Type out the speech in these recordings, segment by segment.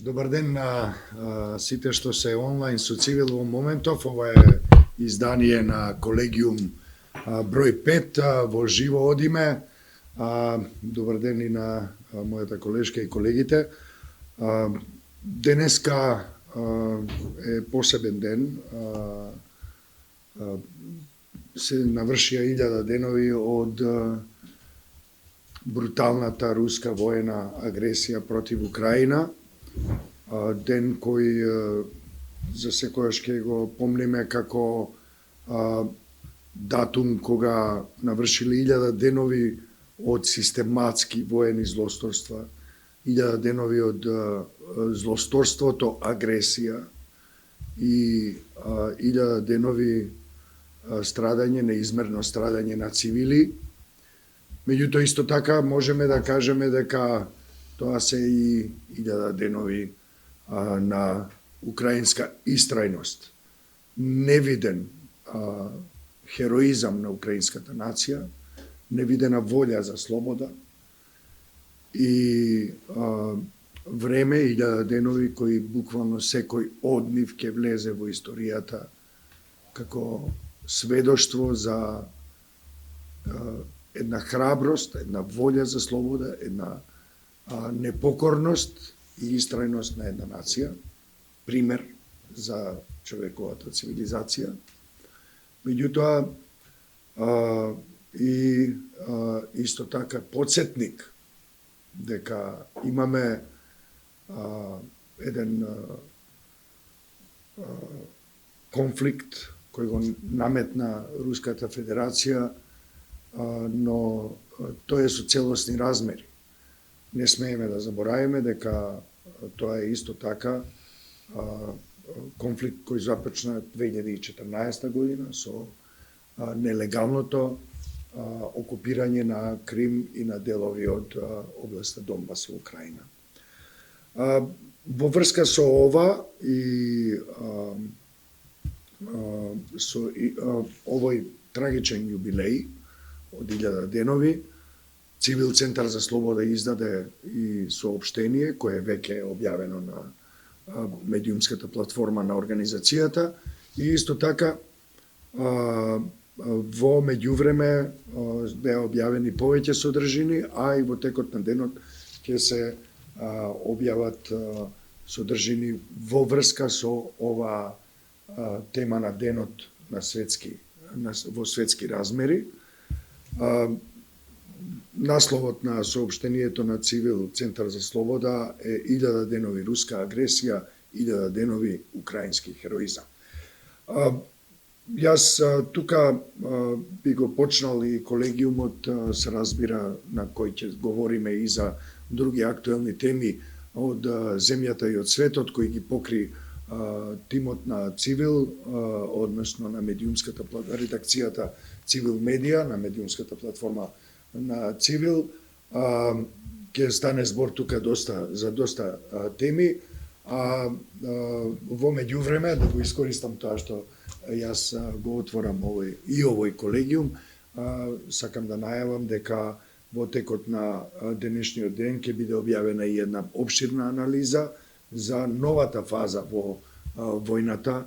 Добар ден на сите што се онлайн со Цивил во моментов. Ова е издание на Колегиум број 5 во живо одиме. Добар ден и на мојата колешка и колегите. Денеска е посебен ден. Се навршија 1000 денови од бруталната руска воена агресија против Украина. Ден кој за секојаш ќе го помниме како датум кога навршиле 1000 денови од систематски воени злосторства, 1000 денови од злосторството агресија и 1000 денови страдање, неизмерно страдање на цивили. Меѓутоа исто така можеме да кажеме дека тоа се и 1000 денови на украинска истрајност, невиден хероизам на украинската нација, невидена волја за слобода и време 1000 денови кои буквално секој од нив ќе влезе во историјата како сведоштво за една храброст, една волја за слобода, една непокорност и истрајност на една нација, пример за човековата цивилизација. Меѓутоа, и исто така подсетник дека имаме еден конфликт кој го наметна Руската Федерација, но тој е со целосни размери. Не смееме да заборавиме дека тоа е исто така конфликт кој започна 2014 година со нелегалното окупирање на Крим и на делови од областа Донбас во Украина. Во врска со ова и со овој трагичен јубилеј од 1000 денови, Цивил Центар за слобода издаде и соопштение кое веќе е објавено на медиумската платформа на организацијата и исто така во меѓувреме беа објавени повеќе содржини, а и во текот на денот ќе се објават содржини во врска со ова тема на денот на во светски размери. Насловот на соопштението на Цивил Центар за слобода е 1000 денови руска агресија, 1000 денови украински хероизам. Јас тука би го почнал и колегиумот се разбира на кој ќе говориме и за други актуелни теми од земјата и од светот кои ги покри тимот на Цивил, односно на медиумската редакцијата Цивил Медија, на медиумската платформа на Цивил. Ќе стане збор тука за доста теми, во меѓувреме да го искористам тоа што јас го отворам овој колегиум, сакам да најавам дека во текот на денешниот ден ќе биде објавена и една опширна анализа за новата фаза во војната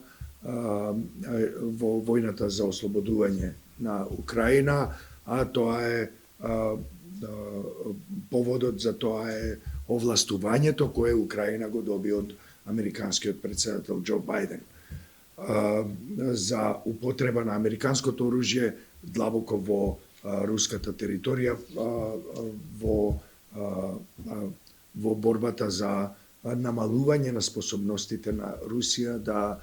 за ослободување на Украина, а тоа е поводот за тоа е овластувањето кое Украина го доби од американскиот председател Џо Бајден за употреба на американското оружје длабоко во руската територија во борбата за намалување на способностите на Русија да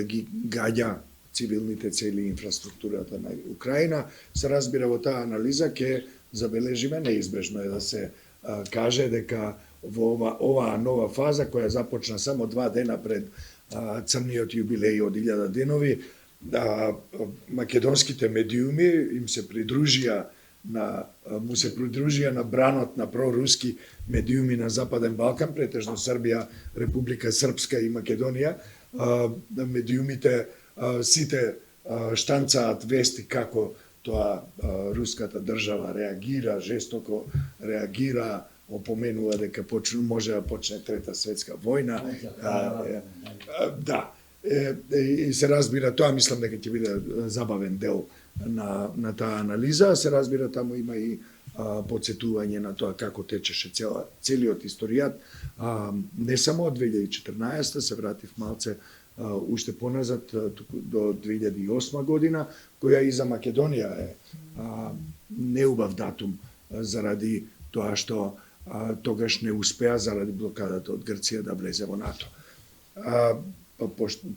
ги гаѓа цивилните цели и инфраструктурата на Украина. Се разбира во таа анализа ќе забележиме, неизбежно е да се каже дека во оваа нова фаза која започна само 2 дена пред црниот јубилеј од 1000 денови, македонските медиуми му се придружија на бранот на проруски медиуми на Западен Балкан, претежно Србија, Република Српска и Македонија. Медиумите сите штанцаат вести како тоа руската држава реагира, жестоко реагира опоменува дека може да почне Трета светска војна. Да. И се разбира, тоа мислам дека ќе биде забавен дел на таа анализа, се разбира таму има и подсетување на тоа како течеше целиот историјат, не само од 2014 се вратив малце уште поназад до 2008 година, која и за Македонија е неубав датум заради тоа што тогаш не успеа заради блокадата од Грција да влезе во НАТО.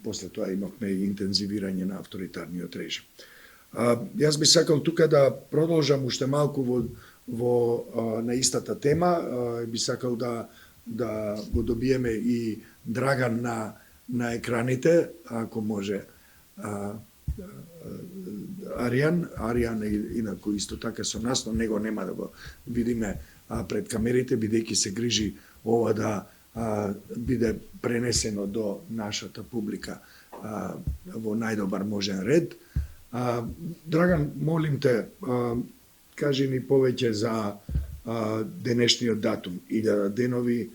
После тоа имавме и интензивирање на авторитарниот режим. Јас би сакал тука да продолжам уште малку на истата тема. Би сакал да го добиеме и Драган на екраните, ако може. Аријан инаку исто така со нас, но него нема да го видиме пред камерите, бидејќи се грижи ова да биде пренесено до нашата публика во најдобар можен ред. Драган, молим те, кажи ни повеќе за денешниот датум, 1000 денови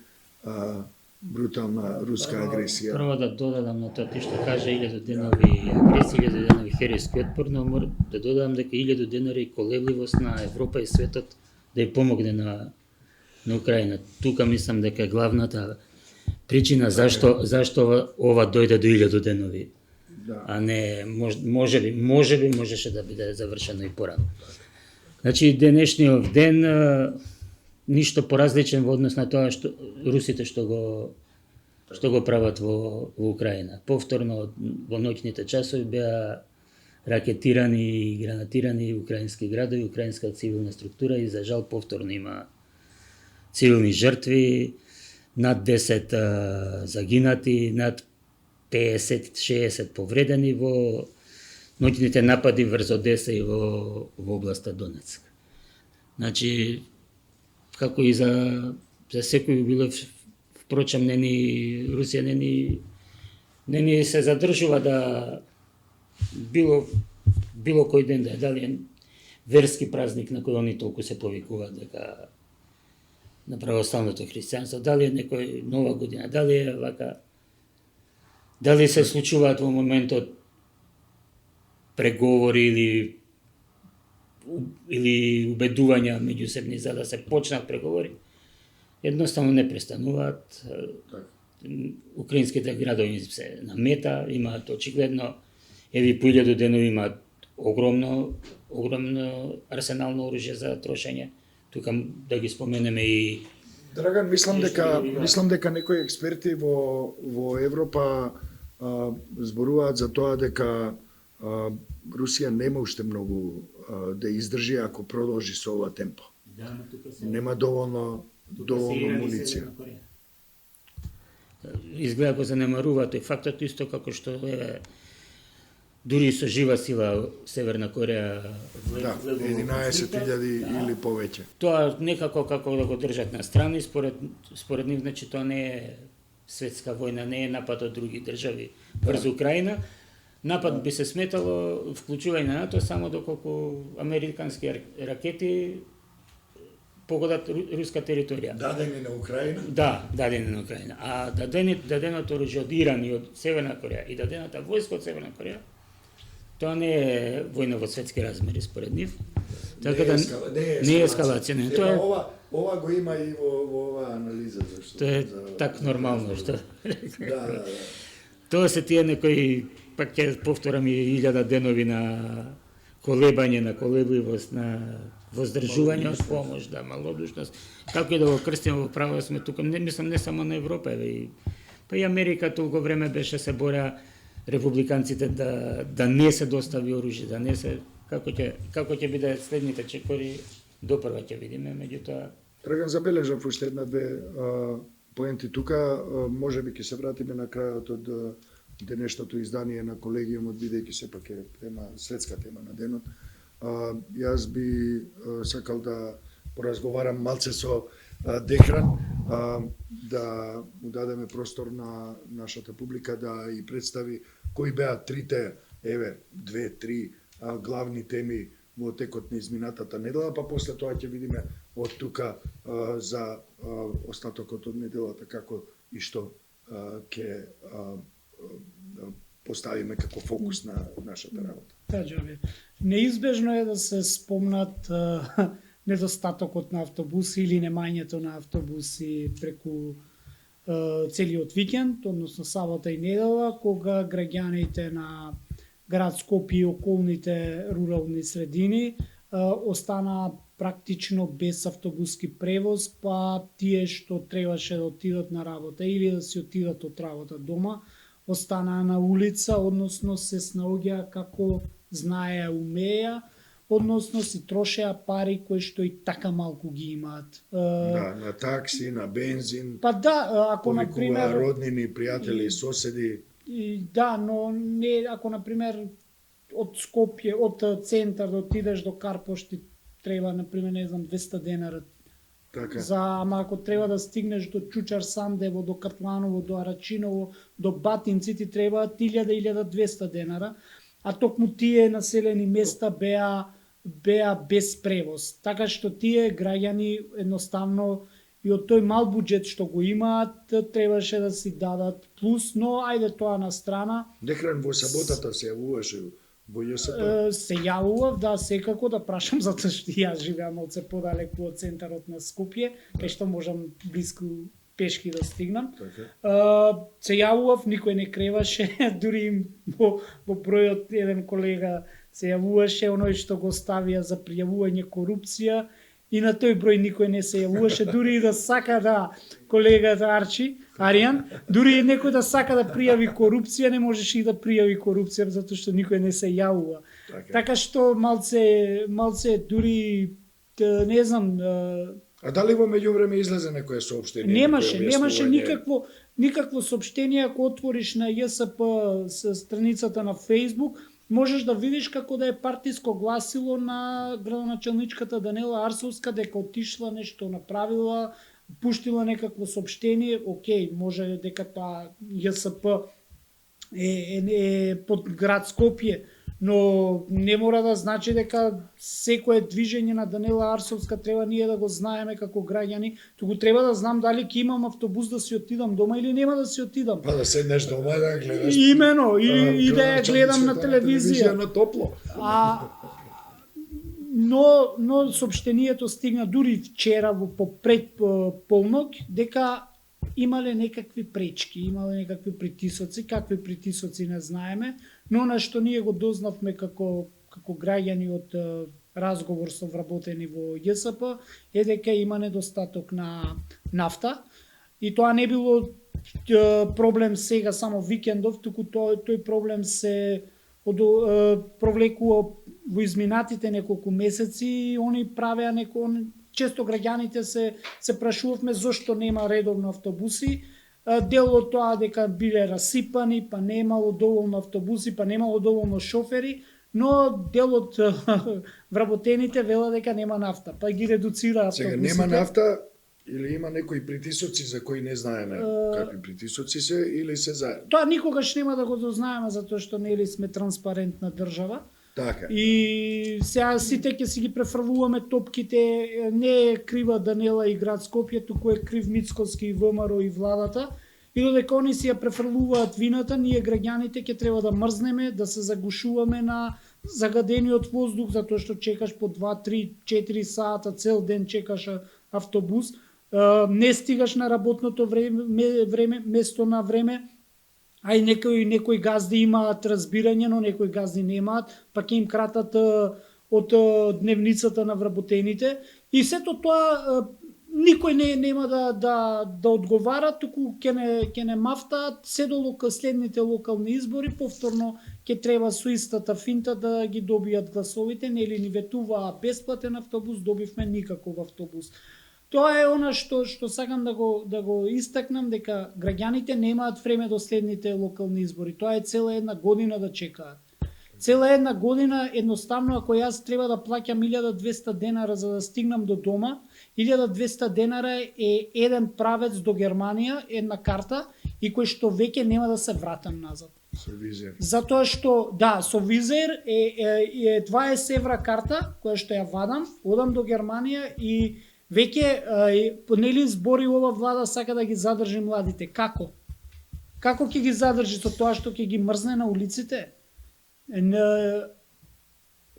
брутална руска агресија. Прво да додадам на тоа што кажа 1000 денови агресија, 1000 денови херејски отпор, но да додадам дека 1000 денови колебливост на Европа и светот да ја помогне на Украина. Тука мислам дека е главната причина зашто ова дојде до 1000 денови. Да. А не можеше да биде завршено и порано. Значи денешниот ден ништо поразличен во однос на тоа што русите што го прават во Украина. Повторно во ноќните часови беа ракетирани и гранатирани украински градови, украинска цивилна структура и за жал повторно има цивилни жртви, над 10 загинати, над 50-60 повредени во ноќните напади врз Одеса и во областа Донецк. Значи, како и за секој било, впрочем, Русија не ни се задржува да било кој ден да е, дали е верски празник на кој они толку се повикуваат дека на православното христијанство, дали е некој нова година, дали е вака, дали се случуваат во моментот преговори или убедувања меѓусебни за да се почнат преговори, едноставно не престануваат. Украинските градови се на мета, имаат очигледно, еви по 1000 денови имаат огромно арсенално оружје за трошење. Тука да ги споменеме и Драган, мислам дека некои експерти во Европа зборуваат за тоа дека Русија нема уште многу да издржи ако продолжи со ова темпо. Нема доволно муниција. Изгледа го занемарува тој фактот исто како што е дури со жива сила Северна Кореја. Да, 11.000 или повеќе. Тоа некако како да го држат на страни, според нив, значи тоа не е светска војна, не е напад од други држави врз Украина. Напад би се сметало вклучување на НАТО само доколку американски ракети погодат руска територија. Дадени на Украина? Да, дадени на Украина. А даденото оружје од Иран и од Северна Кореја и дадената војска од Северна Кореја, тоа не е војна во светски размери според нив. Така да не е ескалација, не. Тоа е ова го има и во оваа анализа зашто. Тоа е так нормално што. Да. Тоа се тие некои, пак ќе повторам, и 1000 денови на колебање, на колебливост, на воздржување од помош, да, малодушност. Како и да го крстиме во право сме тука, мислам не само на Европа, па и Америка толку време беше се бореа републиканците да не се достави оружје, да не се како ќе биде следните чекори, допрва ќе видиме, меѓутоа Драган, забележав уште една-две поенти тука, можеби ќе се вратиме на крајот од денешното издание на колегиумот, бидејќи сепак е светска тема на денот. Јас би сакал да поразговарам малце со Дехран, да му дадеме простор на нашата публика да и представи кои беа трите, 2-3 главни теми во текот на изминатата недела, па после тоа ќе видиме од тука за остатокот од неделата како и што ќе поставиме како фокус на нашата работа. Таџаве. Неизбежно е да се спомнат недостатокот на автобуси или немањето на автобуси преку целиот викенд, односно сабота и недела, кога граѓаните на град Скопје и околните рурални средини остана практично без автобуски превоз, па тие што требаше да отидат на работа или да си отидат од работа дома, останаа на улица, односно се снаоѓаа како знаеа, умееа, односно си трошеа пари кои што и така малку ги имаат. Да, на такси, на бензин, Па да, ако на повикува пример роднини, пријатели, соседи. да, но не ако на пример од Скопје, од центар да отидеш до Карпошти треба на пример не знам 200 денара. Така. Ама ако треба да стигнеш до Чучар Сандево, до Катланово, до Арачиново, до Батинци ти треба 1000-1200 денара, а токму тие населени места беа без превоз. Така што тие граѓани едноставно и од тој мал буџет што го имаат требаше да си дадат плюс, но ајде тоа на страна. Декран во саботата се јавуваше во ЈСП. Се јавував, да, секако да прашам, затоа што јас живеам малце подалеку од центарот на Скопје, кај што можам блиску пешки да стигнам. Така. Се јавував, никој не креваше, дури во бројот еден колега се јавуваше, оној што го ставија за пријавување корупција, и на тој број никој не се јавуваше, дури и да сака да колегата Аријан, дури и некој да сака да пријави корупција, не можеше и да пријави корупција, затоа што никој не се јавува. Така што малце дури, не знам... А дали во меѓувреме излезе некое соопштение? Немаше никакво соопштение. Ако отвориш на ЈСП страницата на Facebook, можеш да видиш како да е партиско гласило на градоначалничката Данела Арсовска дека отишла нешто направила, пуштила некакво соопштение. Океј, може дека тоа ЈСП е под град Скопје, но не мора да значи дека секое движење на Данела Арсовска треба ние да го знаеме како граѓани, туку треба да знам дали ќе имам автобус да си отидам дома или нема да си отидам. Па да седнеш дома и да гледаш. Имено, и да ја гледам на телевизија. На топло. Но соопштението стигна дури вчера по пред полнок дека имале некакви пречки, имале некакви притисоци, какви притисоци не знаеме, но на што ние го дознавме како граѓани од разговор со вработени во ЈСП е дека има недостаток на нафта и тоа не било проблем сега само викендов, туку тој проблем се провлекува во изминатите неколку месеци и они правеа често граѓаните се прашувавме зошто нема редовно автобуси. Дел од тоа дека биле расипани, па немало доволно автобуси, па немало доволно шофери, но дел од вработените вела дека нема нафта, па ги редуцира автобусите. Сега нема нафта или има некои притисоци за кои не знаеме какви притисоци се или се заедно? Тоа никогаш нема да го дознаеме затоа што нели сме транспарентна држава. Така. И сега сите ќе си ги префрлуваме топките, не е крива Данела и град Скопје, туку е крив Мицкоски и ВМРО и владата. И додека они си ја префрлуваат вината, ние граѓаните ќе треба да мрзнеме, да се загушуваме на загадениот воздух, затоа што чекаш по 2, 3, 4 сата, цел ден чекаш автобус, не стигаш на работното време место на време. А и некои газди имаат разбирање, но некои газди немаат, па ќе им кратат од дневницата на вработените. И сето тоа никој нема да одговара, туку ќе не мафтаат се до следните локални избори, повторно ќе треба со истата финта да ги добијат гласовите, нели ни ветуваа бесплатен автобус, добивме никаков автобус. Тоа е она што сакам да го истакнам, дека граѓаните немаат време до следните локални избори. Тоа е цела една година да чекаат. Цела една година, едноставно, ако јас треба да плаќам 1200 денара за да стигнам до дома, 1200 денара е еден правец до Германија, една карта, и кој што веќе нема да се вратам назад. Со визер. Затоа што, да, со визер е 20 евра карта, која што ја вадам, одам до Германија и веќе, нели збори ова влада сака да ги задржи младите. Како? Како ќе ги задржи со тоа што ќе ги мрзне на улиците?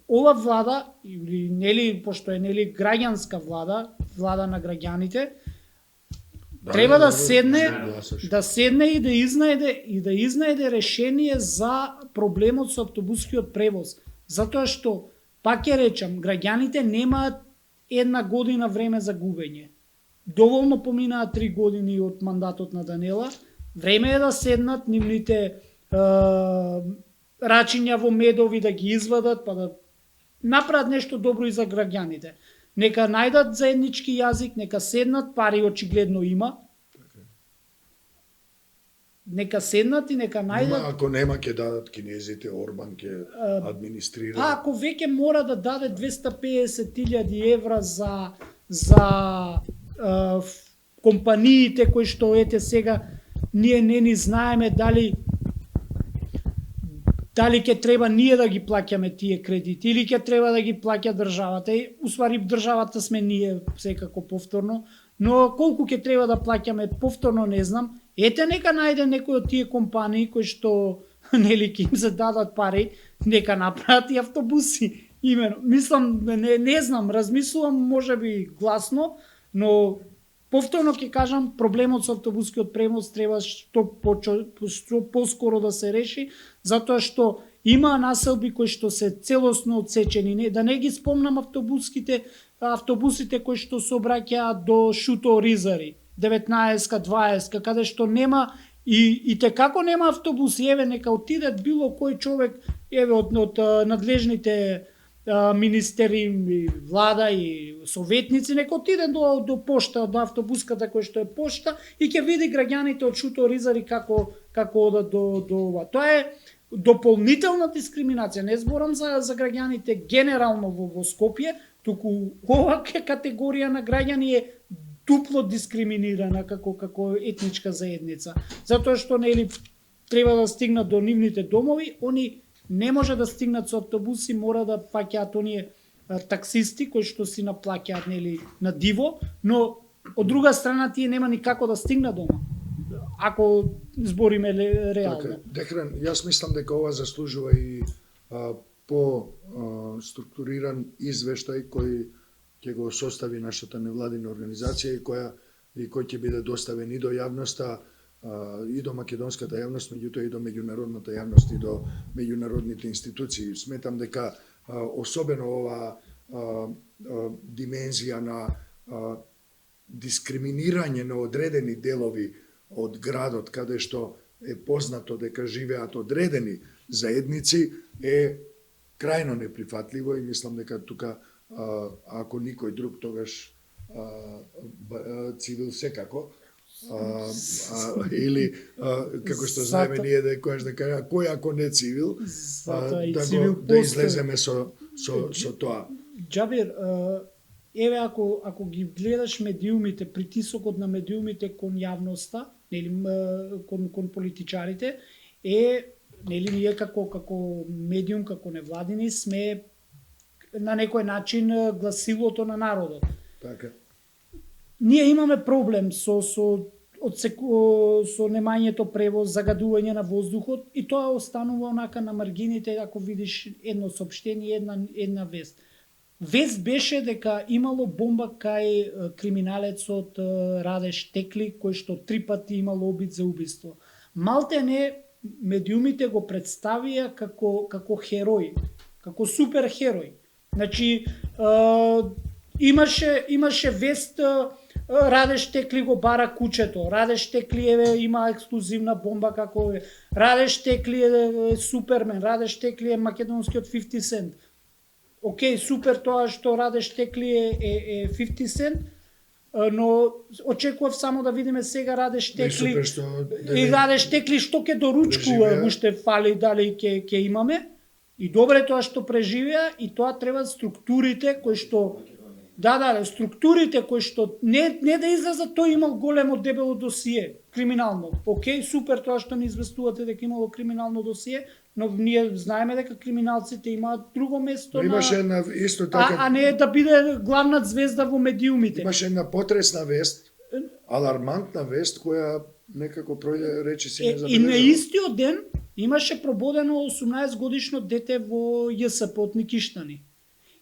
Ова влада, или нели, пошто е нели граѓанска влада, влада на граѓаните, треба да седне и да изнајде решение за проблемот со автобускиот превоз. Затоа што, пак ќе речам, граѓаните немаат една година време за губење. Доволно поминаа 3 години од мандатот на Данела. Време е да седнат нивните рачиња во медови, да ги извадат, па да направат нешто добро и за граѓаните. Нека најдат заеднички јазик, нека седнат, пари очигледно има. Нека седнат и нека најдат... Ако нема, ќе дадат кинезите, Орбан ќе администрира. Ако веќе мора да даде 250.000 евра за компаниите кои што ете сега, ние не ни знаеме дали ќе треба ние да ги плаќаме тие кредити или ќе треба да ги плаќа државата. Уствари државата сме ние секако повторно, но колку ќе треба да плаќаме повторно не знам. Ете нека најде некој од тие компании кои што нели ќе им се дадат пари, нека направат и автобуси. Имено, мислам, не знам, размислувам можеби гласно, но повторно ќе кажам, проблемот со автобускиот превоз треба што поскоро да се реши, затоа што има населби кои што се целосно отсечени. Да не ги спомнам автобусите кои што се обраќаат до Шуто Ризари, 19-ка, 20-ка, каде што нема и те како нема автобуси, еве нека отидат било кој човек, еве од надлежните министери, влада и советници, нека отиде до пошта, до автобуската која што е пошта и ќе види граѓаните од Шуто Ризари како одат до ова. Тоа е дополнителна дискриминација. Не зборам за граѓаните генерално во Скопје, туку ова категорија на граѓани е дупло дискриминирана како етничка заедница. Затоа што нели треба да стигнат до нивните домови, они не може да стигнат со автобуси, мора да паќаат оние таксисти кои што си наплаќаат нели на диво, но од друга страна тие нема никако да стигнат дома. Ако збориме реално. Така, Дехран, јас мислам дека ова заслужува и по структуриран извештај кој ќе го состави нашата невладина организација и кој ќе биде доставен и до јавноста, и до македонската јавност, меѓутоа и до меѓународната јавност и до меѓународните институции. Сметам дека особено ова димензија на дискриминирање на одредени делови од градот, каде што е познато дека живеат одредени заедници, е крајно неприфатливо и мислам дека тука, ако никој друг, тогаш цивил секако, или како што знаеме ние да којаш да кажа, кој ако не цивил, да излеземе со тоа. Џабир, еве ако ги гледаш медиумите, притисокот на медиумите кон јавноста, нели кон политичарите, нели ние како медиум, како невладини сме на некој начин гласилото на народот. Така. Ние имаме проблем со немањето превоз, загадување на воздухот и тоа останува онака на маргините, ако видиш едно соопштение, една вест. Вест беше дека имало бомба кај криминалецот Раде Штекли, кој што 3 пати имало обид за убиство. Малтене медиумите го представија како херој, како суперхерој. Значи, имаше вест, Раде Штекли го бара кучето, Раде Штекли има ексклузивна бомба како е, Раде Штекли е Супермен, Раде Штекли е македонскиот 50 Cent. Океј, супер тоа што Раде Штекли е 50 Cent, но очекував само да видиме сега Раде Штекли и Раде Штекли што ќе доручкува, уште фали дали ќе имаме. И добре тоа што преживеа и тоа треба структурите кои што Да, структурите кои што не да излезат тој имал големо дебело досие, криминално. Океј, супер тоа што не известувате дека имало криминално досие, но ние знаеме дека криминалците имаат друго место Но имаше една исто така а не да биде главна звезда во медиумите. имаше една потресна вест, алармантна вест која некако пројде речиси И на незабележана. истиот ден имаше прободено 18 годишно дете во ЈСП од Никиштани.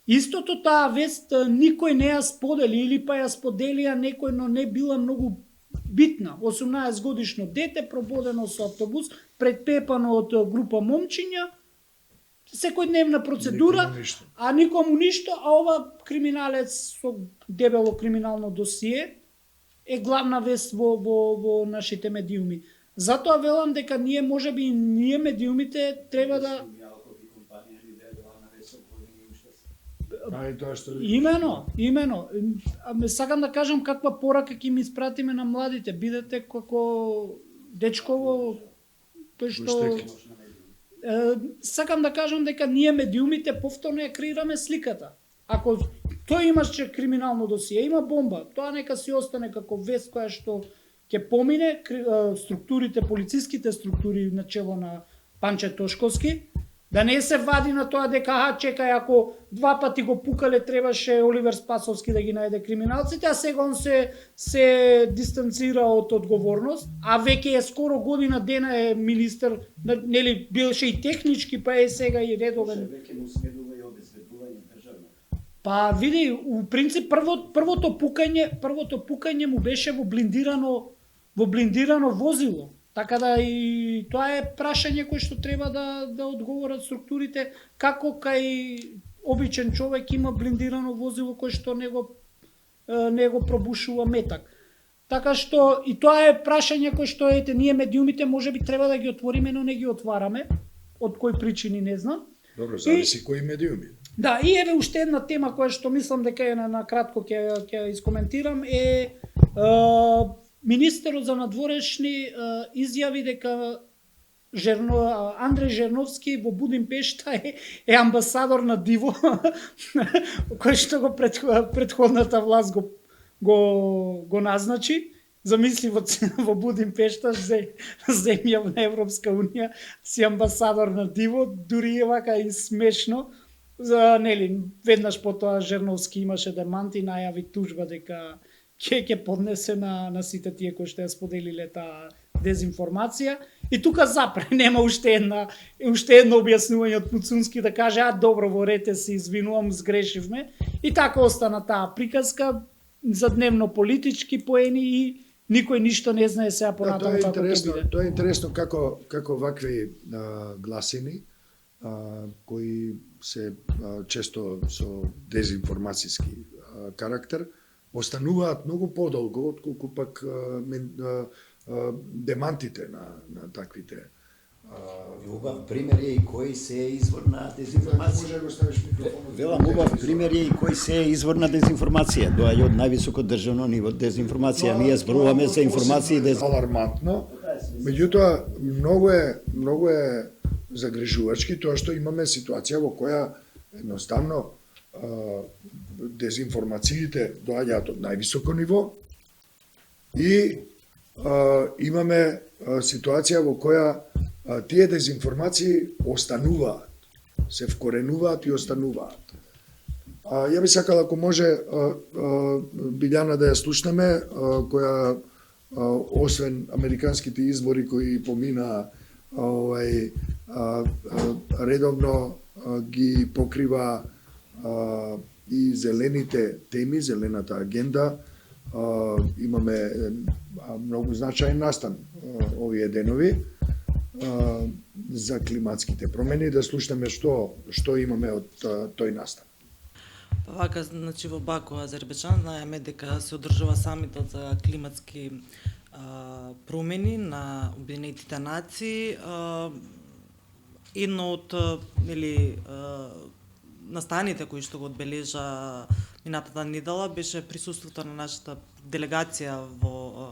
Истото таа вест никој не ја сподели или па ја споделија некој, но не била многу битна. 18 годишно дете прободено со автобус, предпепано од група момчиња, секојдневна процедура, Никому ништо. а никому ништо, а ова криминалец со дебело криминално досие е главна вест во нашите медиуми. Затоа велам дека ние можеби ние медиумите треба да А и тоа што Имено. Сакам да кажам каква порака ќе ми испратиме на младите. Бидете како дечково тој што сакам да кажам дека ние медиумите повторно ја креираме сликата. Ако тој имаше криминално досие, има бомба, тоа нека си остане како вест која што ќе помине структурите, полициските структури на чело на Панче Тошковски, да не се вади на тоа дека чекај, ако 2 пати го пукале, требаше Оливер Спасовски да ги најде криминалците, а сега он се дистанцира од одговорност, а веќе е скоро година дена е министер, нели беше и технички, па е сега и редовен. Па види, у принцип првото пукање му беше во блиндирано возило. Така да и тоа е прашање кое што треба да одговорат структурите, како кај обичен човек има блиндирано возило кое што не го пробушува метак. Така што и тоа е прашање кое што ние медиумите можеби треба да ги отвориме, но не ги отвараме. Од кои причини не знам. Добро, зависи кои медиуми. Да, и еве уште една тема која што мислам дека е на кратко ќе искоментирам е министерот за надворешни изјави дека Андреј Жерновски во Будимпешта е амбасадор на диво, кој што го претходната власт го назначи. Замисли во Будимпешта, земја на Европска унија, си амбасадор на диво, дури е вака и смешно. Веднаш потоа Жерновски имаше демант и најави тужба дека ќе поднесе на сите тие кои што ја споделиле таа дезинформација. И тука запре, нема уште едно објаснување од Муцунски да каже, добро, во рете се извинувам, сгрешивме. И така остана таа приказка за дневно политички поени и никој ништо не знае сега понатаму како ќе биде. Тоа е интересно како вакви гласини кои се често со дезинформацијски карактер остануваат многу подолго отколку пак демантите на таквите. Убав пример е и кој се е извор на дезинформација. Може да го ставиш микрофонот. Велам, убав пример е и кој се е извор на дезинформација. Доаѓа од највисоко државно ниво дезинформација. Ние зборуваме за информации и алармантно. Меѓутоа многу е загрижувачки тоа што имаме ситуација во која едноставно дезинформациите доаѓаат од највисоко ниво и имаме ситуација во која тие дезинформации остануваат, се вкоренуваат и остануваат. Ја би сакала, ако може, Билјана да ја слушнеме, која освен американските избори кои помина редовно ги покрива и зелените теми, зелената агенда. Имаме многу значаен настан овие денови за климатските промени. Да слушнеме што имаме од тој настан. Вака, значи во Баку, Азербејджан, знаеме дека се одржува самитот за климатски промени на Обединетите нации. Едно од настаните кои што го одбележа минатата недела беше присуството на нашата делегација во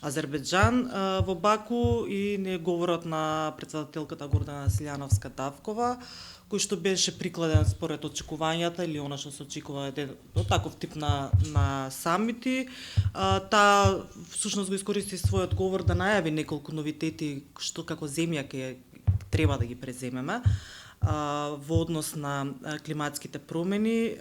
Азербејджан во Баку и не говорот на претседателката Гордана Силјановска-Тавкова, кој кој што беше прикладен според очекувањата или она што се очекува таков тип на самити. Таа всушност го искористи својот говор да најави неколку новитети што како земја ќе треба да ги преземеме во однос на климатските промени.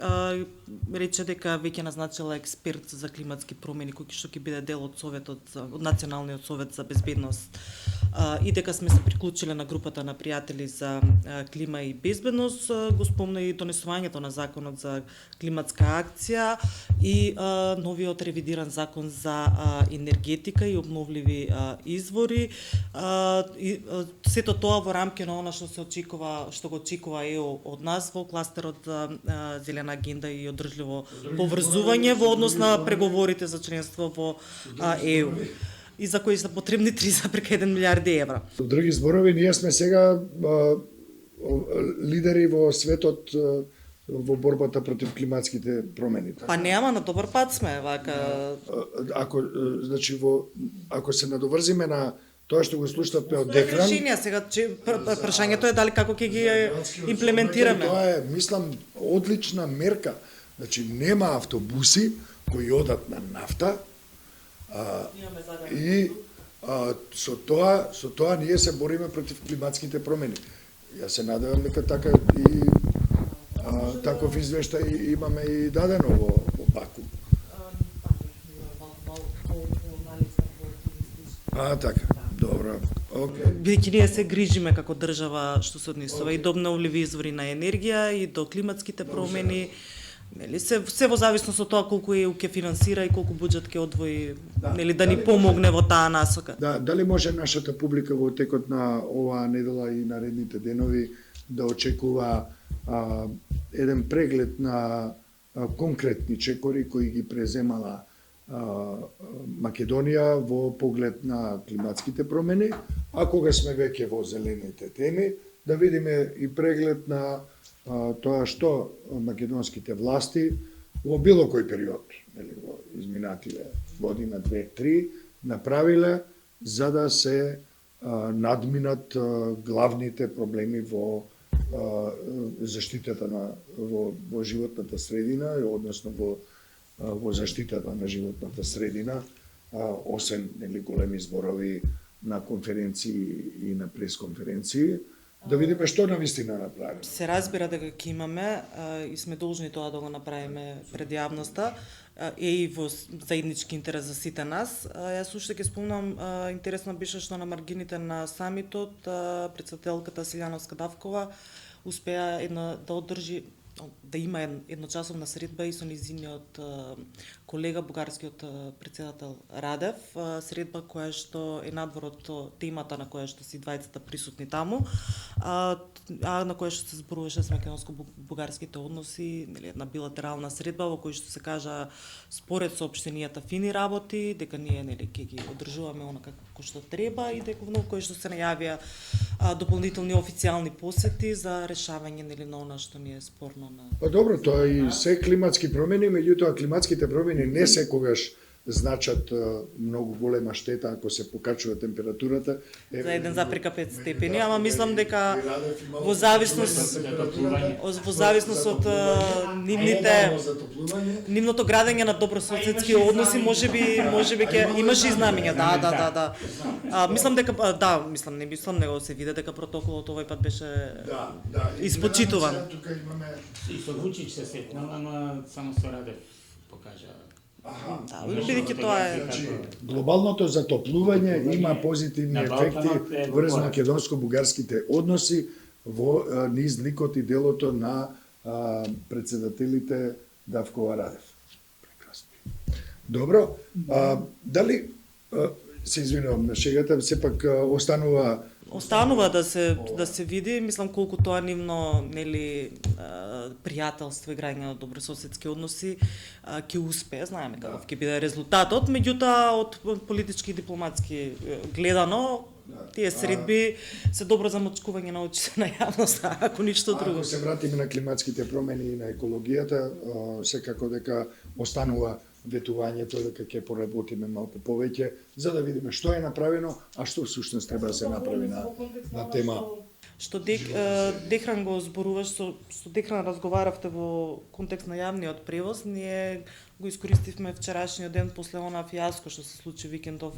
Рече дека веќе назначила експерт за климатски промени кој што ќе биде дел од од Националниот совет за безбедност и дека сме се приклучиле на групата на пријатели за клима и безбедност. Го спомна и донесувањето на законот за климатска акција и новиот ревидиран закон за енергетика и обновливи извори. Сето тоа во рамки на она што се очекува, што го очекува ЕО од нас во кластерот за зелена агенда и одржливо поврзување во однос на преговорите за членство во ЕО и за кои се потребни 3,1 милиарди евра. Во други зборови, ние сме сега лидери во светот во борбата против климатските промени. Па нема, на добар пат сме, вака. Ако се надоврзиме на тоа што го слушнавме од екран, Решенија сега, прашањето е дали како ќе ги имплементираме. Тоа е, мислам, одлична мерка. Значи, нема автобуси кои одат на нафта, и со тоа ние се бориме против климатските промени. Јас се надевам дека така и таков извештај имаме и дадено во Баку. Така, добро. Бидејќи ние се грижиме како држава што се однесува и до обновливи извори на енергија и до климатските промени. Нели се во зависност од тоа колку ЕУ ќе финансира и колку буџет ќе одвои, нели да ни помогне во таа насока. Дали може нашата публика во текот на оваа недела и наредните денови да очекува еден преглед на конкретни чекори кои ги преземала Македонија во поглед на климатските промени, а кога сме веќе во зелените теми, да видиме и преглед на тоа што македонските власти во било кој период, во изминативе година, 2-3, направиле за да се надминат главните проблеми во заштитата во животната средина, односно во заштитата на животната средина, освен големи зборови на конференции и на пресконференции, да видиме што навистина направи. Се разбира дека ќе имаме и сме должни тоа да го направиме пред јавноста и во заеднички интерес за сите нас. Јас уште ќе спомнам, интересно беше што на маргините на самитот претседателката Силјановска Давкова успеа да одржи да има едночасовна средба и со низиниот колега, бугарскиот претседател Радев, средба која што е надвор од темата на која што си двајцата присутни таму, на која што се зборуваше за македонско-бугарските односи, нели една билатерална средба во која што се кажа според соопштенијата фини работи, дека ние нели ќе ги одржуваме онака како што треба и дека во кој што се најавија дополнителни официјални посети за решавање нели на она што ни е спорно на. Па добро, тоа и се климатски промени, меѓутоа климатските промени не секогаш значат многу голема штета ако се покачува температурата. За 1,5 степени, ама мислам дека во зависност од нивното градење на добрососедски односи, можеби ќе имаше изнамиња. Да. Мислам дека не мислам, него се виде дека протоколот овој пат беше испочитуван. И со Вучич се сетнал, ама само со Радев покажа. Бидејќи тоа е глобалното затоплување има позитивни ефекти врз македонско-бугарските односи во низ ликот и делото на претседателите Давкова Радев. Прекрасно. Добро, дали се извинувам на шегата, сепак останува да се види, мислам колку тоа нивно нели пријателство и граѓање на добрососедски односи ќе успее, знаеме каков ќе биде резултатот, меѓутоа од политички и дипломатски гледано тие средби се добро замачкување на очите на јавноста, ако ништо друго. Ако се вратиме на климатските промени и на екологијата, секако дека останува ветувањето дека ќе поработиме малку повеќе за да видиме што е направено, а што всушност треба да се направи на тема. што Дехран го зборуваш, што Дехран разговаравте во контекст на јавниот превоз, ние го искористивме вчерашниот ден после она фијаско што се случи викендов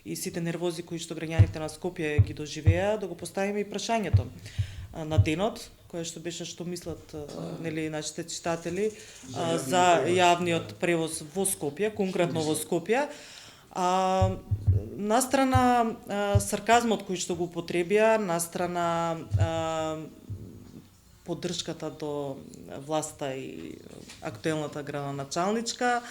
и сите нервози кои што граѓаните на Скопје ги доживеа, да го поставиме и прашањето на денот, кое што беше што мислат нели нашите читатели за јавниот превоз во Скопје, конкретно во Скопје. Настрана сарказмот кој што го употребија, настрана поддршката до власта и актуелната градоначалничка,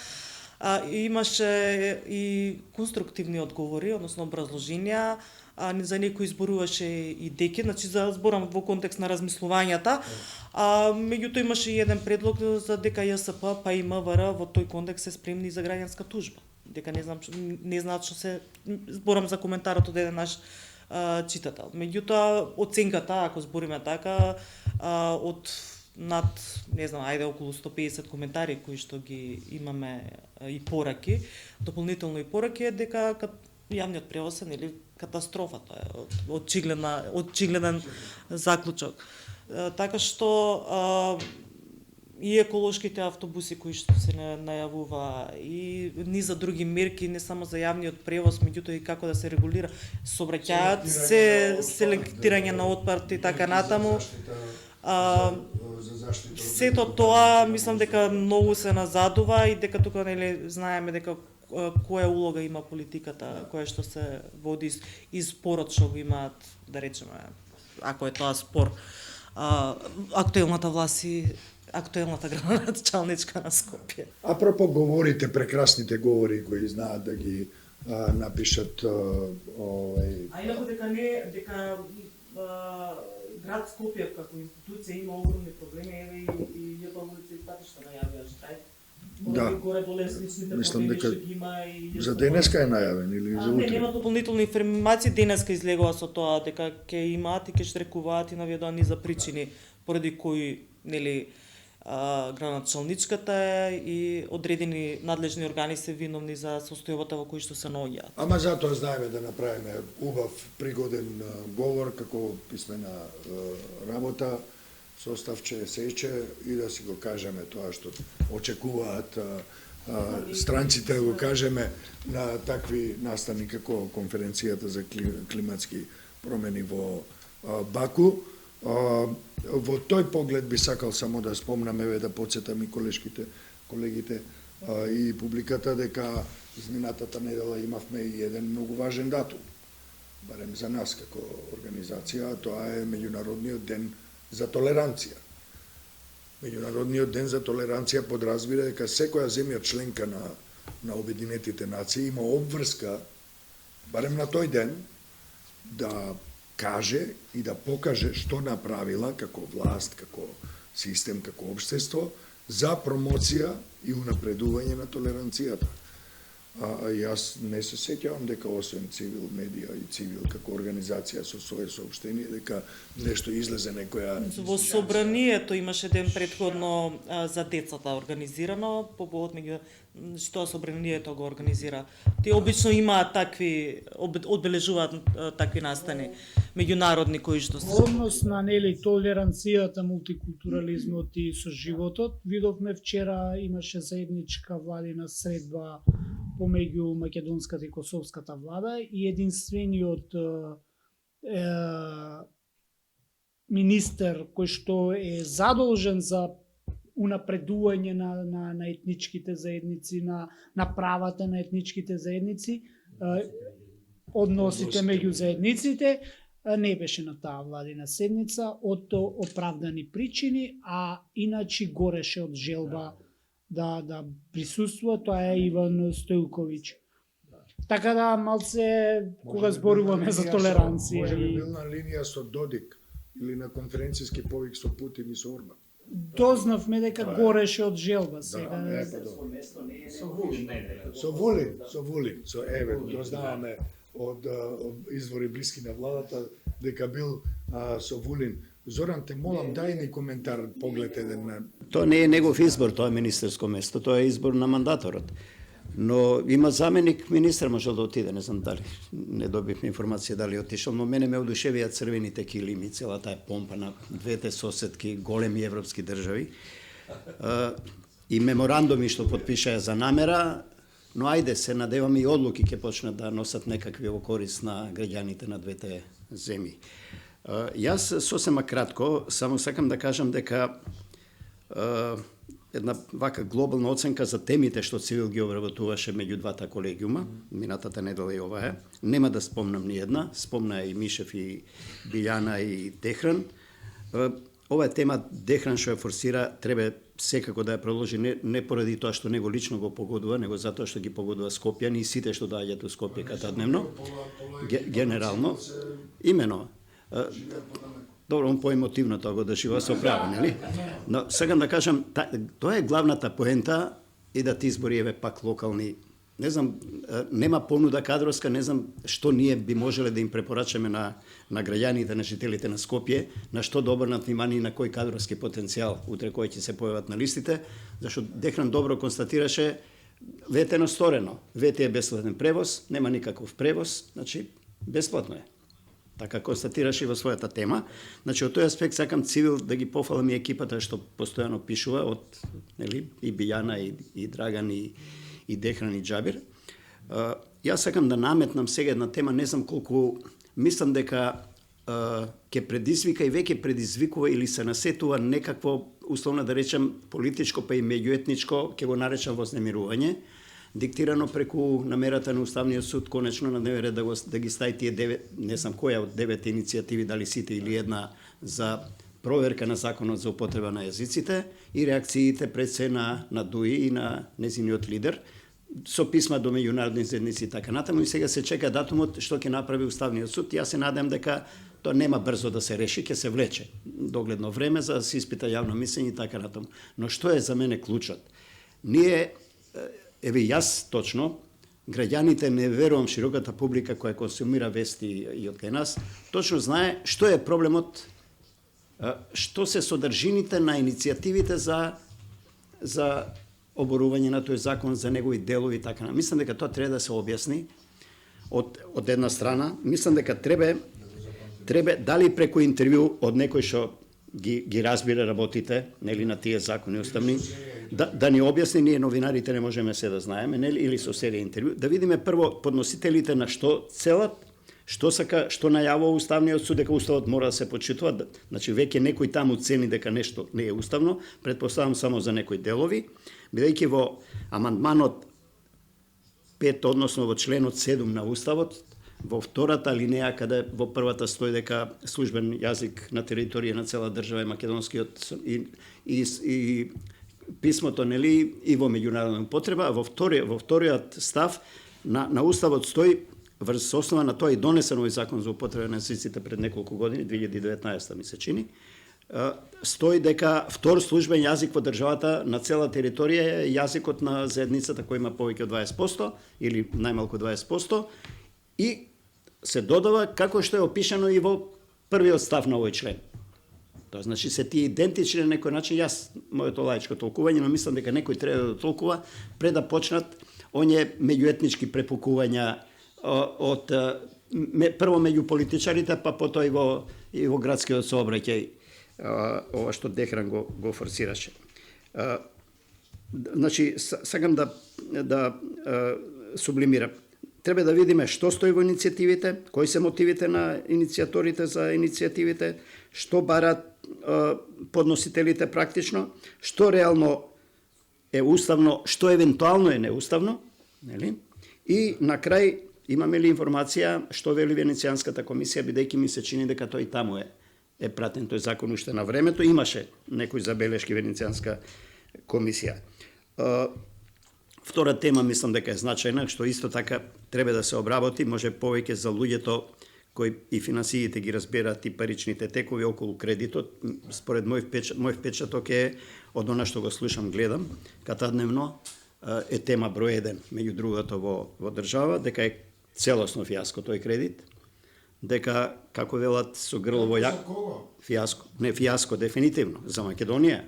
имаше и конструктивни одговори, односно образложенија, за некои зборуваше и деки, значи зборам во контекст на размислувањата, меѓутоа имаше и еден предлог за дека ЈСП па и МВР во тој контекст се спремни за граѓанска тужба. Дека не знаат што се, зборам за коментарот од еден наш читател. Меѓутоа оценката, ако збориме така, од над, не знам, ајде околу 150 коментари кои што ги имаме и пораки, дополнително и пораки е дека јавниот превоз е нели катастрофа, тоа е очигледен заклучок. Така што и еколошките автобуси кои што се најавува и низа други мерки, не само за јавниот превоз, меѓутоа и како да се регулира сообраќајот, селектирање на отпад и така натаму. Сето тоа мислам дека многу се назадува и дека тука нели знаеме дека која улога има политиката, која што се води и спорот што го имаат, да речеме, ако е тоа спор, актуелната власт и актуелната градоначалничка на Скопје. Апропо говорите, прекрасните говори кои знаат да ги напишат А инаку дека град Скопје како институција има огромни проблеми, и ЈПУ и патишта најавија штрајк. Да. Горе доле сличните Мислам проблеми дека што ги има и за денеска е најавен или за Не, утре? нема дополнителни информации, денеска излегува со тоа дека ќе имаат и ќе штрекуваат и наведоа низа причини поради кои нели градоначалничката и одредени надлежни органи се виновни за состојбата во кој што се наоѓаат. Ама затоа знаеме да направиме убав, пригоден говор како писмена работа, составче, сече и да си го кажеме тоа што очекуваат странците, да го кажеме на такви настани како конференцијата за климатски промени во Баку. Во тој поглед би сакал само да спомнам, да подсетам и колегите и публиката дека изминатата недела имавме и еден многу важен датум, барем за нас како организација, тоа е Меѓународниот ден за толеранција. Меѓународниот ден за толеранција подразбира дека секоја земја членка на Обединетите нации има обврска, барем на тој ден, да каже и да покаже што направила како власт, како систем, како општество за промоција и унапредување на толеранцијата. Јас не се сеќавам дека освен Цивил медија и Цивил како организација со своје соопштение дека нешто излезе некоја. Во собранието имаше ден претходно за децата организирано, по повод што собранието го организира. Тие обично имаат такви, одбележуваат такви настани меѓународни кои што се. Однос на нели толеранцијата, мултикултурализмот и соживотот, видовме вчера имаше заедничка владина средба помеѓу македонската и косовската влада и единствениот министер кој што е задолжен за унапредување на етничките заедници, на правата на етничките заедници, односите меѓу заедниците, не беше на таа владина седница од оправдани причини, а иначе гореше од желба да присуствува, тоа е Иван Стојковиќ. Така да малце кога зборуваме за толеранција. Може би бил на линија со Додик или на конференцијски повик со Путин и со Орбан. Дознавме дека гореше од желба сега. Со Вулин, дознаваме од извори блиски на владата дека бил со Вулин. Зоран, те молам, дај ни коментар, поглед еден на... Тоа не е негов избор, тоа е министерско место, тоа е избор на мандаторот. Но има заменик министар, можел да отиде, не знам дали, не добивме информација дали е отишол, но мене ме одушевија црвените килими, цела таа помпа на двете соседки, големи европски држави. И меморандуми што подпишаја за намера, но ајде се надеваме и одлуки ќе почнат да носат некакви во корист на граѓаните на двете земји. Јас сосема кратко, само сакам да кажам дека една вака глобална оценка за темите што Цивил ги обработуваше меѓу двата колегиума, минатата недела и оваа, нема да спомнам ни една, спомна и Мишев и Билјана и Дехран. Ова тема Дехран што ја форсира треба секако да ја продолжи, не поради тоа што него лично го погодува, него затоа што ги погодува Скопјани и сите што доаѓаат у Скопје катадневно, генерално, имено. Добро, он поемотивно тоа го доживува со право, нели? Но сакам да кажам, тоа е главната поента и да ти избори еве пак локални. Не знам, нема понуда кадровска, не знам што ние би можеле да им препорачаме на граѓаните, на жителите на Скопје, на што да обрнат внимание и на кој кадровски потенцијал утре кои ќе се појават на листите, зашто Дехран добро констатираше, вете е насторено, вете е бесплатен превоз, нема никаков превоз, значи бесплатно е. Така констатираше и во својата тема. Значи, од тој аспект сакам Цивил да ги пофалам и екипата што постојано пишува од нели, и Билјана, и Драган, и Дехран, и Џабир. Јас сакам да наметнам сега една тема, не знам колку, мислам дека ќе предизвика и веќе предизвикува или се насетува некакво, условно да речем, политичко па и меѓуетничко, ќе го наречам вознемирување, диктирано преку намерата на Уставниот суд конечно на дневен ред да ги стави тие 9, не знам која од 9 иницијативи, дали сите или една за проверка на законот за употреба на јазиците и реакциите пред се на ДУИ и на незиниот лидер со писма до меѓународни заедници и така натаму, и сега се чека датумот што ќе направи Уставниот суд. Јас се надам дека тоа нема брзо да се реши, ќе се влече догледно време за да се испита јавно мислење и така натаму. Но што е за мене клучот? Ние еве јас точно, граѓаните, не верувам широката публика која консумира вести и од кај нас, точно знае што е проблемот, што се содржините на иницијативите за оборување на тој закон, за негови делови и така. Мислам дека тоа треба да се објасни од една страна. Мислам дека треба дали преку интервју од некој што ги разбира работите, нели, на тие закони уставни, да ни објасни, ние новинарите не можеме се да знаеме, нели, или со серија интервју, да видиме прво подносителите на што целат, што сака, што најавува Уставниот суд, дека Уставот мора да се почитува, значи веќе некој таму цени дека нешто не е уставно, предпоставам само за некои делови, бидејќи во амандманот 5, односно во членот 7 на Уставот, во втората алинеја, каде во првата стои дека службен јазик на територија на цела држава е македонскиот и писмото, нели, и во меѓународна употреба, а во вториот став на Уставот стои, врз основа на тоа и донесен овој закон за употреба на јазиците пред неколку години, 2019 ми се чини, стои дека втор службен јазик во државата на цела територија е јазикот на заедницата кој има повеќе од 20% или најмалку 20%, и се додава како што е опишано и во првиот став на овој член. Тоа значи се тие идентични на некој начин, јас моето лаичко толкување, но мислам дека некој треба да толкува пред да почнат оние меѓуетнички препукувања од прво меѓу политичарите, па потоа и во градскиот сообраќај, ова што Дехран го форсираше. Значи сакам да сублимирам. Треба да видиме што стои во иницијативите, кои се мотивите на иницијаторите за иницијативите, што барат подносителите практично, што реално е уставно, што евентуално е неуставно, нели? И на крај имаме ли информација што вели Венецијанската комисија, бидејќи ми се чини дека тој таму е пратен тој закон уште на времето, имаше некои забелешки Венецијанска комисија. Втора тема мислам дека е значајна, што исто така треба да се обработи, може повеќе за луѓето кои и финансиите ги разберат и паричните текови околу кредитот. Според мој впечаток е од она што го слушам, гледам, катадневно е тема број 1 меѓу другото во држава, дека е целосно фијаско тој кредит, дека како велат со грлово фијаско, не фијаско дефинитивно за Македонија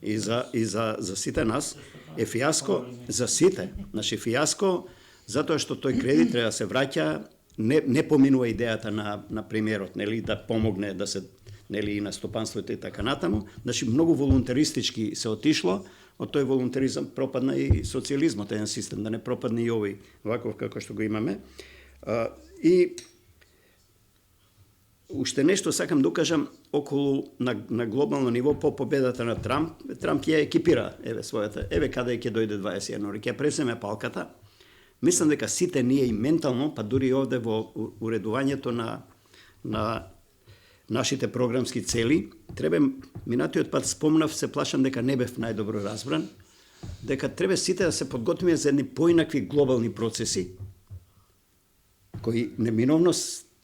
и за сите нас е фиаско за сите. Значи фиаско затоа што тој кредит треба да се враќа, не поминува идејата на премиерот, нели, да помогне да се, нели, и на стопанството и така натаму. Значи многу волунтаристички се отишло, од тој волунтаризам пропадна и социјализмот, еден систем, да не пропадне и овој ваков како што го имаме. И уште нешто сакам да кажам околу на глобално ниво по победата на Трамп. Трамп ја екипира својата, каде ќе дојде 20 јануари, ќе пресеме палката. Мислам дека сите ние и ментално, па дури овде во уредувањето на нашите програмски цели, треба, минатиот пат спомнав, се плашам дека не бев најдобро разбран, дека треба сите да се подготвиме за едни поинакви глобални процеси, кои неминовно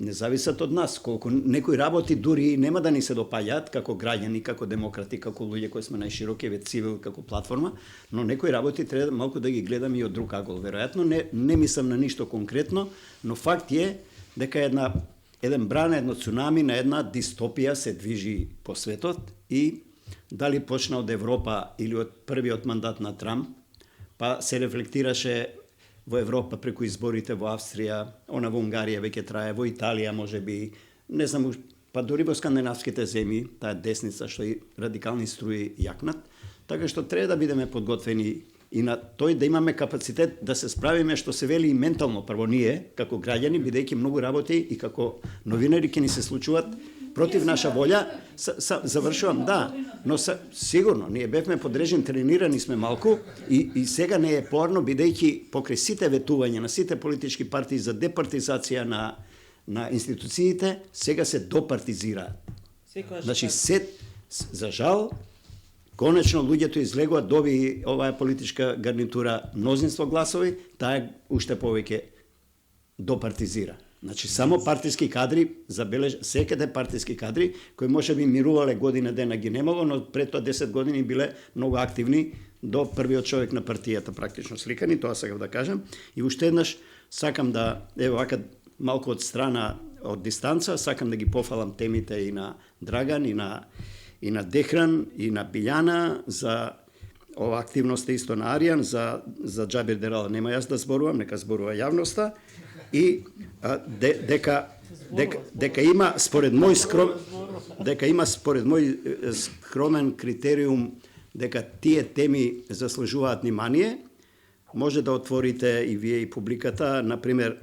не зависат од нас. Колку некои работи дури нема да ни се допаѓаат како граѓани, како демократи, како луѓе кои сме најширокиот цивил, како платформа, но некои работи треба малку да ги гледаме и од друг агол. Веројатно не мислам на ништо конкретно, но факт е дека еден бран, едно цунами на една дистопија се движи по светот и дали почна од Европа или од првиот мандат на Трамп, па се рефлектираше во Европа преку изборите во Австрија, она во Унгарија веќе трае, во Италија можеби, не знам, па дури во скандинавските земји, таа десница што и радикални струи јакнат, така што треба да бидеме подготвени и на тој да имаме капацитет да се справиме, што се вели и ментално, прво ние, како граѓани, бидејќи многу работи и како новинари ќе ни се случуваат против наша волја, завршувам, да, но сигурно, ние бевме подрежен, тренирани сме малку и сега не е порно, бидејќи покрај сите ветувања на сите политички партии за департизација на институциите, сега се допартизираат. Значи, за жал, конечно луѓето излегуваат, доби оваа политичка гарнитура мнозинство гласови, таа уште повеќе допартизира. Значи, само партиски кадри, секаде партиски кадри, кои може би мирувале година дена ги немало, но пред тоа 10 години биле многу активни до првиот човек на партијата, практично сликани, тоа сакам да кажам. И уште еднаш сакам да, вака малку од страна, од дистанца, сакам да ги пофалам темите и на Драган, и на Дехран, и на Билјана, за ова активност исто на Аријан, за Џабир Дерала нема јас да зборувам, нека зборува јавноста, и дека има според мој скромен критериум дека тие теми заслужуваат внимание, може да отворите и вие и публиката, например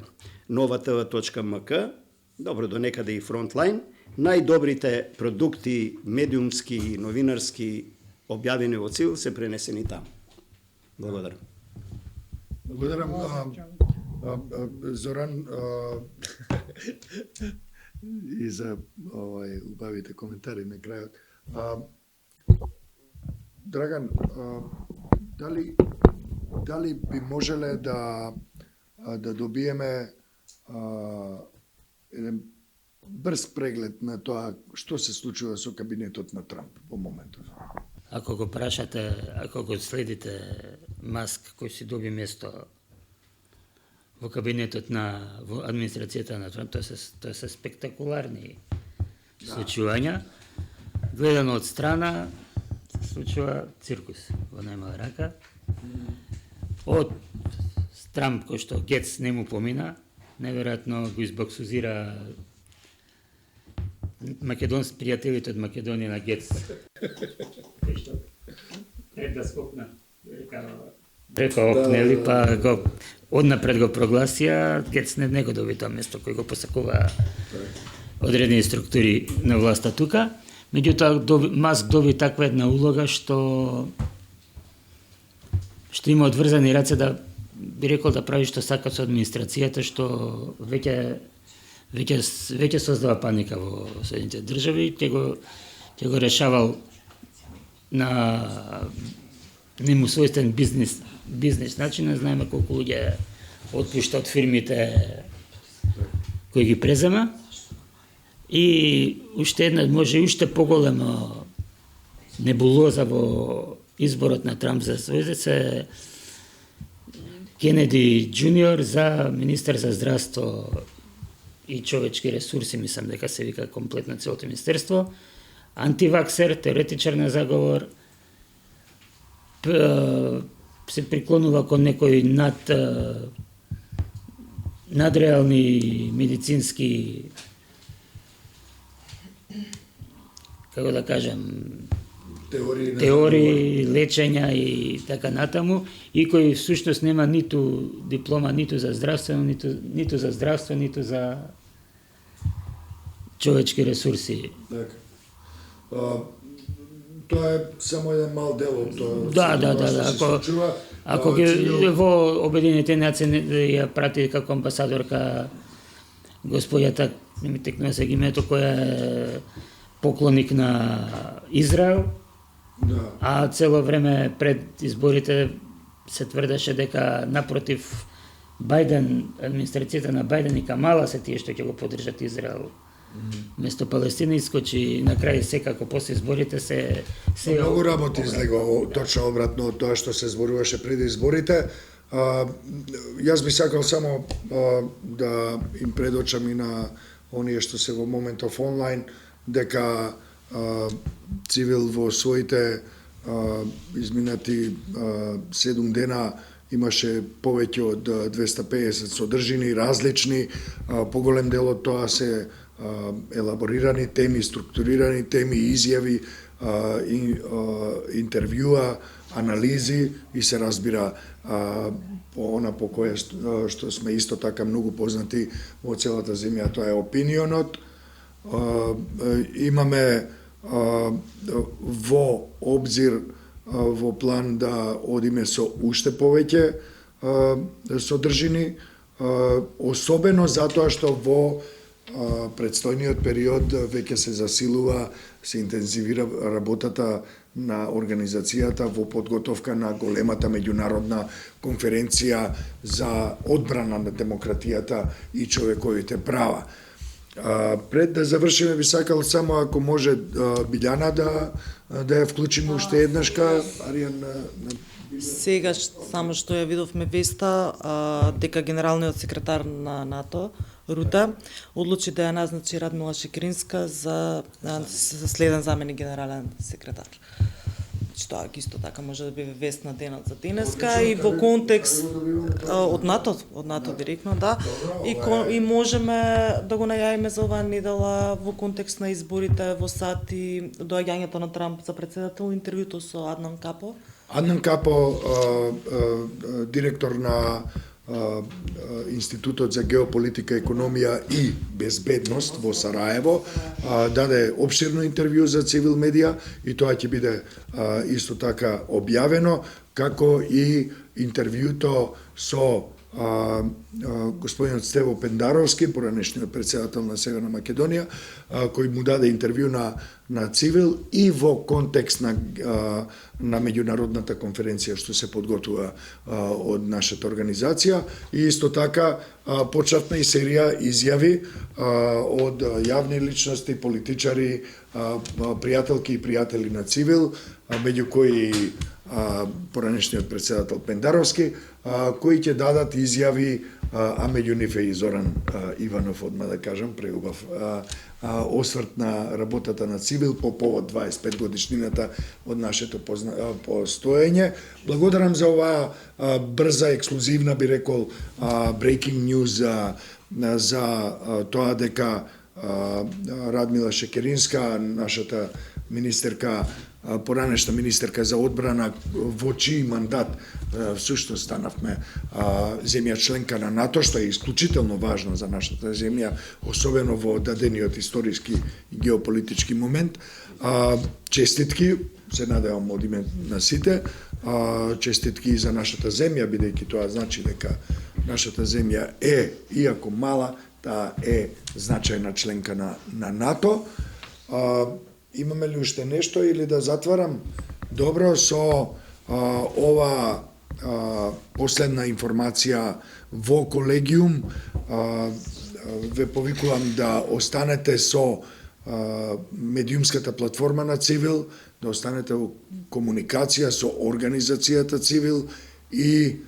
novatv.mk, добро до некаде и Frontline, најдобрите продукти медиумски и новинарски објавени во ЦИЛ се пренесени таму. Благодарам. Благодарам. Зоран, и за убавите коментари на крајот. Драган, дали би можеле да добиеме еден брз преглед на тоа што се случува со кабинетот на Трамп во моментот? Ако го прашате, ако го следите Маск кој си доби место во кабинетот во администрацијата на Трамп, тоа се спектакуларни случувања. Гледано од страна се случува циркус во најмала рака. Од Трамп кој што Гец не му помина, неверојатно го избоксузира пријателите од Македонија на Гец. Кој што пред да скокна, преко окнели, па го однапред го прогласија, Гец не го доби тоа место кој го посакува одредени структури на власта тука. Меѓутоа Маск доби таква една улога што има одврзани раце да би рекол да прави што сака со администрацијата, што веќе создава паника во Соединетите држави, ќе го решавал на нему својствен бизнес начин, знаеме колку луѓе отпушта од фирмите кои ги презема. И уште една, може уште поголема небулоза во изборот на Трамп за Сојузец е Кенеди Джуниор за министер за здравство и човечки ресурси, мислам дека се вика комплетно целото министерство, антиваксер, теоретичар на заговор, се приклонува кон некои надреални медицински, како да кажам, теории, лечења и така натаму, и кој всушност нема ниту диплома ниту за здравствено, ниту за здравство, ниту за човечки ресурси. Така. Тоа е само еден мал дел од тоа. Да. Ако ги во Обединените нации ја прати како амбасадорка господјата, не ми текнува се името, која е поклоник на Израел, Да. а цело време пред изборите се тврдеше дека напротив Бајден, администрацијата на Бајден и Камала се тие што ќе го поддржат Израел. Место Палестина искочи на крај секако после изборите се Многу работи излегува точно обратно од тоа што се зборуваше преди изборите. Јас би сакал само да им предочам и на оние што се во моментов онлайн дека Цивил во своите изминати 7 дена имаше повеќе од 250 содржини различни, поголем дел од тоа се елаборирани теми, структурирани теми, изјави, интервјуа, анализи и се разбира по она по кое што сме исто така многу познати во целата земја, тоа е опинионот. Имаме во обзир во план да одиме со уште повеќе содржини, особено затоа што во предстојниот период веќе се засилува, се интензивира работата на организацијата во подготовка на големата меѓународна конференција за одбрана на демократијата и човековите права. Пред да завршиме, би сакал само ако може Билјана да ја вклучиме уште еднашка. Аријан, Сега само што ја видовме веста дека генералниот секретар на НАТО Рута одлучи да ја назначи Радмила Шекеринска за следен заменик генерален секретар. Тоа исто така може да биде вест на денот за денеска и во контекст од НАТО директно, да. И можеме да го најавиме за оваа недела во контекст на изборите во САД и доаѓањето на Трамп за председател, интервјуто со Аднан Капо. Аднан Капо, директор на Институтот за геополитика, економија и безбедност во Сараево, даде обширно интервју за Цивил медија и тоа ќе биде исто така објавено, како и интервјуто со господинот Стево Пендаровски, поранешниот председател на Северна Македонија, кој му даде интервју на Цивил и во контекст на меѓународната конференција што се подготвува од нашата организација, и исто така початна и серија изјави од јавни личности, политичари, пријателки и пријатели на Цивил, меѓу кои поранешниот председател Пендаровски, кои ќе дадат изјави, а меѓу нив е и Зоран Иванов, одма да кажам, преубав осврт на работата на Цивил по повод 25 годишнината од нашето постоење. Благодарам за оваа брза, ексклузивна, би рекол, breaking news за тоа дека Радмила Шекеринска, нашата министерка, поранешна министерка за одбрана, во чиј мандат всушност станавме земја членка на НАТО, што е исклучително важно за нашата земја, особено во дадениот историски и геополитички момент. Честитки, се надевам од име на сите, честитки за нашата земја, бидејќи тоа значи дека нашата земја е, иако мала, таа е значајна членка на НАТО. Имаме ли уште нешто или да затварам? Добро, со ова последна информација во колегиум ве повикувам да останете со медиумската платформа на Цивил, да останете во комуникација со организацијата Цивил и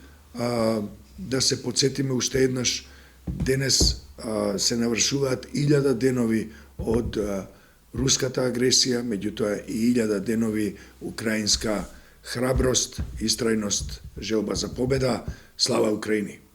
да се подсетиме уште еднаш, денес се навршуваат 1000 денови од руската агресија, меѓутоа и 1000 денови украинска hrabrost, istrajnost, želba za pobeda. Slava Ukrajini!